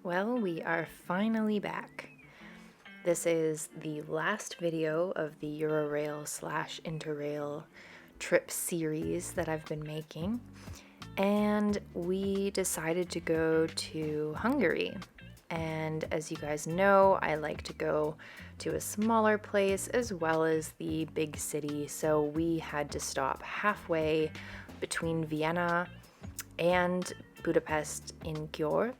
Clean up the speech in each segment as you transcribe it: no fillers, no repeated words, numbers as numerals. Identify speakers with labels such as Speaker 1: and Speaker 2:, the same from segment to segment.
Speaker 1: Well, we are finally back. This is the last video of the Eurorail / Interrail trip series that I've been making, and we decided to go to Hungary. And as you guys know, I like to go to a smaller place as well as the big city, so we had to stop halfway between Vienna and Budapest in Györ.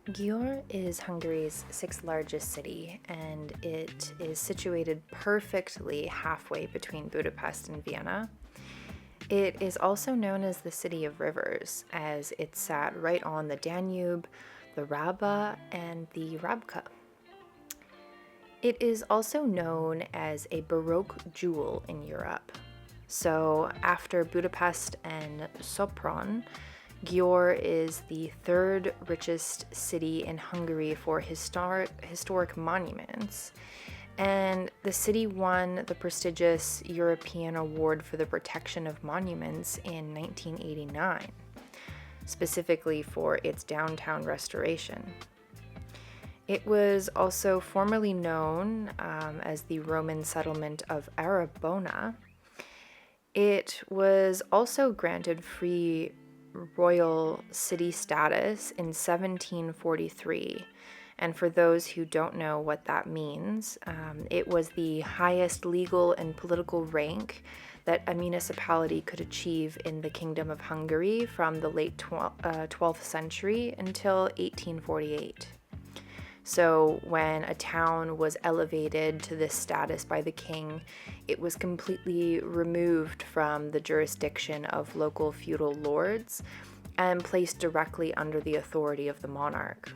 Speaker 1: Györ is Hungary's 6th largest city, and it is situated perfectly halfway between Budapest and Vienna. It is also known as the City of Rivers, as it sat right on the Danube, the Raba, and the Rabka. It is also known as a Baroque jewel in Europe. So after Budapest and Sopron, Győr is the 3rd richest city in Hungary for historic monuments, and the city won the prestigious European Award for the Protection of Monuments in 1989, specifically for its downtown restoration. It was also formerly known as the Roman settlement of Arabona. It was also granted free royal city status in 1743, and for those who don't know what that means, it was the highest legal and political rank that a municipality could achieve in the Kingdom of Hungary from the late 12th century until 1848. So when a town was elevated to this status by the king, it was completely removed from the jurisdiction of local feudal lords and placed directly under the authority of the monarch.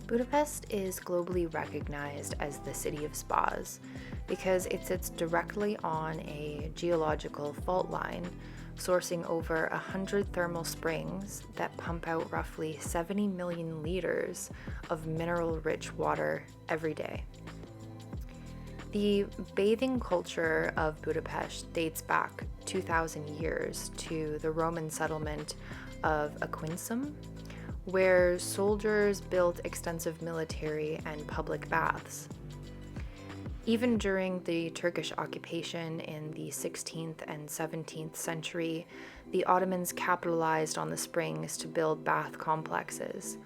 Speaker 1: Budapest is globally recognized as the city of spas because it sits directly on a geological fault line, sourcing over 100 thermal springs that pump out roughly 70 million liters of mineral-rich water every day. The bathing culture of Budapest dates back 2,000 years to the Roman settlement of Aquincum, where soldiers built extensive military and public baths. Even during the Turkish occupation in the 16th and 17th century, the Ottomans capitalized on the springs to build bath complexes.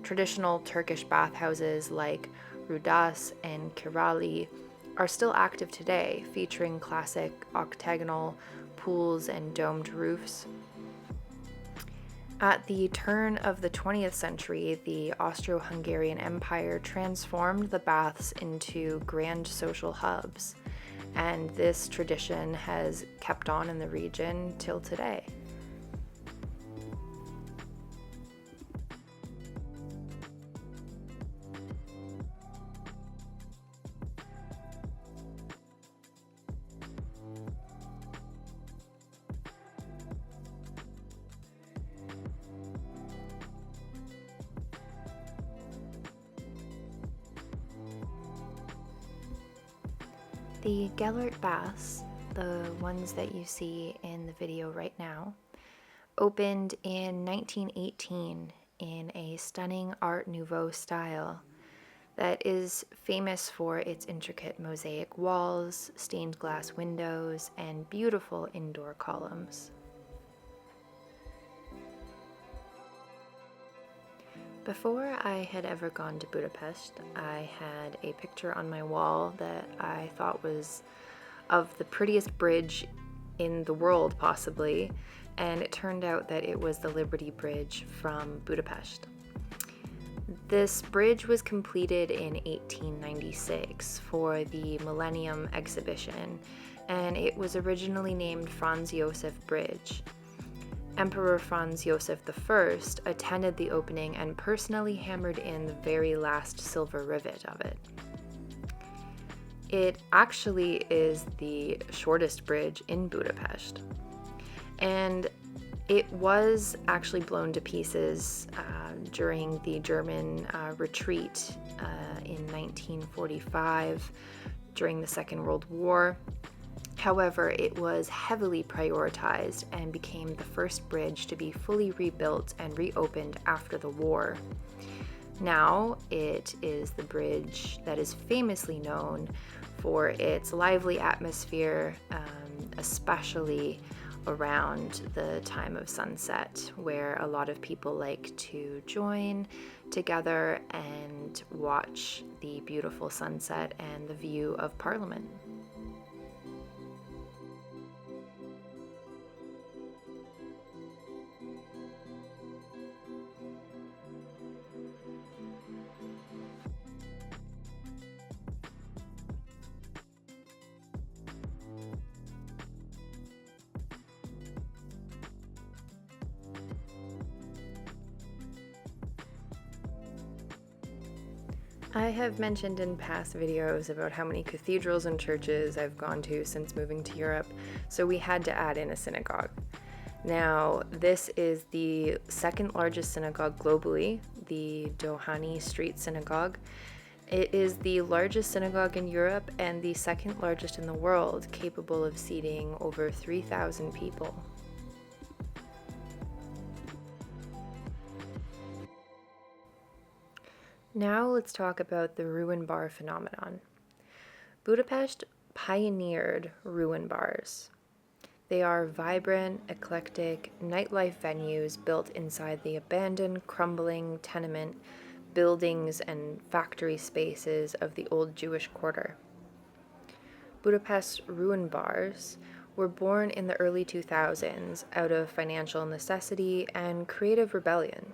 Speaker 1: Traditional Turkish bathhouses like Rudas and Kirali are still active today, featuring classic octagonal pools and domed roofs. At the turn of the 20th century, the Austro-Hungarian Empire transformed the baths into grand social hubs, and this tradition has kept on in the region till today. The Gellert baths, the ones that you see in the video right now, opened in 1918 in a stunning Art Nouveau style that is famous for its intricate mosaic walls, stained glass windows, and beautiful indoor columns. Before I had ever gone to Budapest, I had a picture on my wall that I thought was of the prettiest bridge in the world, possibly, and it turned out that it was the Liberty Bridge from Budapest. This bridge was completed in 1896 for the Millennium Exhibition, and it was originally named Franz Josef Bridge. Emperor Franz Josef I attended the opening and personally hammered in the very last silver rivet of it. It actually is the shortest bridge in Budapest, and it was actually blown to pieces during the German retreat in 1945 during the Second World War. However, it was heavily prioritized and became the first bridge to be fully rebuilt and reopened after the war. Now, it is the bridge that is famously known for its lively atmosphere, especially around the time of sunset, where a lot of people like to join together and watch the beautiful sunset and the view of Parliament. I have mentioned in past videos about how many cathedrals and churches I've gone to since moving to Europe, so we had to add in a synagogue. Now, this is the second largest synagogue globally, the Doheny Street Synagogue. It is the largest synagogue in Europe and the second largest in the world, capable of seating over 3,000 people. Now let's talk about the ruin bar phenomenon. Budapest pioneered ruin bars. They are vibrant, eclectic nightlife venues built inside the abandoned, crumbling tenement buildings and factory spaces of the old Jewish quarter. Budapest's ruin bars were born in the early 2000s out of financial necessity and creative rebellion.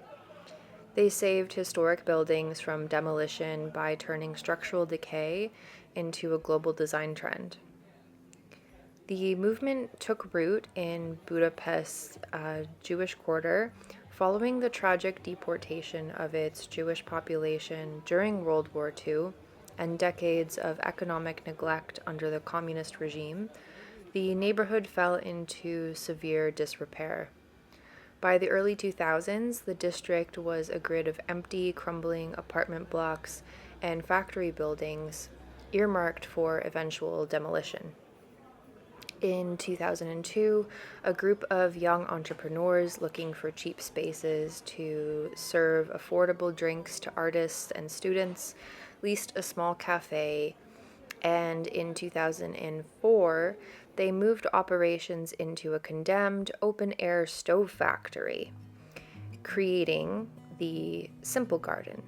Speaker 1: They saved historic buildings from demolition by turning structural decay into a global design trend. The movement took root in Budapest's Jewish quarter following the tragic deportation of its Jewish population during World War II and decades of economic neglect under the communist regime. The neighborhood fell into severe disrepair. By the early 2000s, the district was a grid of empty, crumbling apartment blocks and factory buildings earmarked for eventual demolition. In 2002, a group of young entrepreneurs looking for cheap spaces to serve affordable drinks to artists and students leased a small cafe, and in 2004, they moved operations into a condemned open-air stove factory, creating the Simple Garden.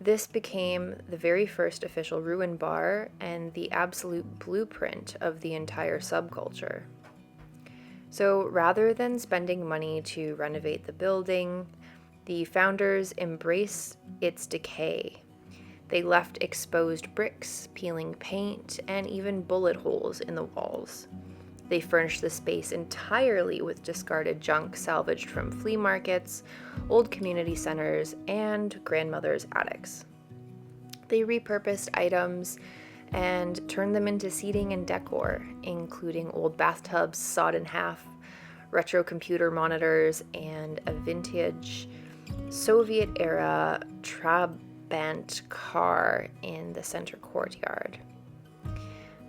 Speaker 1: This became the very first official ruin bar and the absolute blueprint of the entire subculture. So rather than spending money to renovate the building, the founders embraced its decay. They left exposed bricks, peeling paint, and even bullet holes in the walls. They furnished the space entirely with discarded junk salvaged from flea markets, old community centers, and grandmothers' attics. They repurposed items and turned them into seating and decor, including old bathtubs sawed in half, retro computer monitors, and a vintage Soviet-era Trabant car in the center courtyard.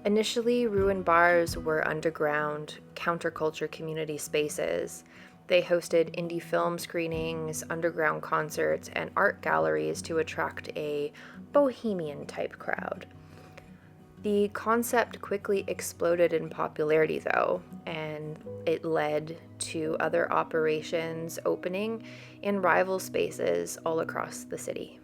Speaker 1: Initially, ruin bars were underground counterculture community spaces. They hosted indie film screenings, underground concerts, and art galleries to attract a bohemian type crowd. The concept quickly exploded in popularity, though, and it led to other operations opening in rival spaces all across the city.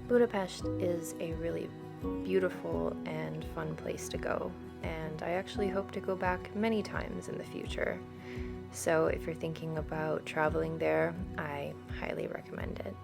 Speaker 1: Budapest is a really beautiful and fun place to go, and I actually hope to go back many times in the future. So if you're thinking about traveling there, I highly recommend it.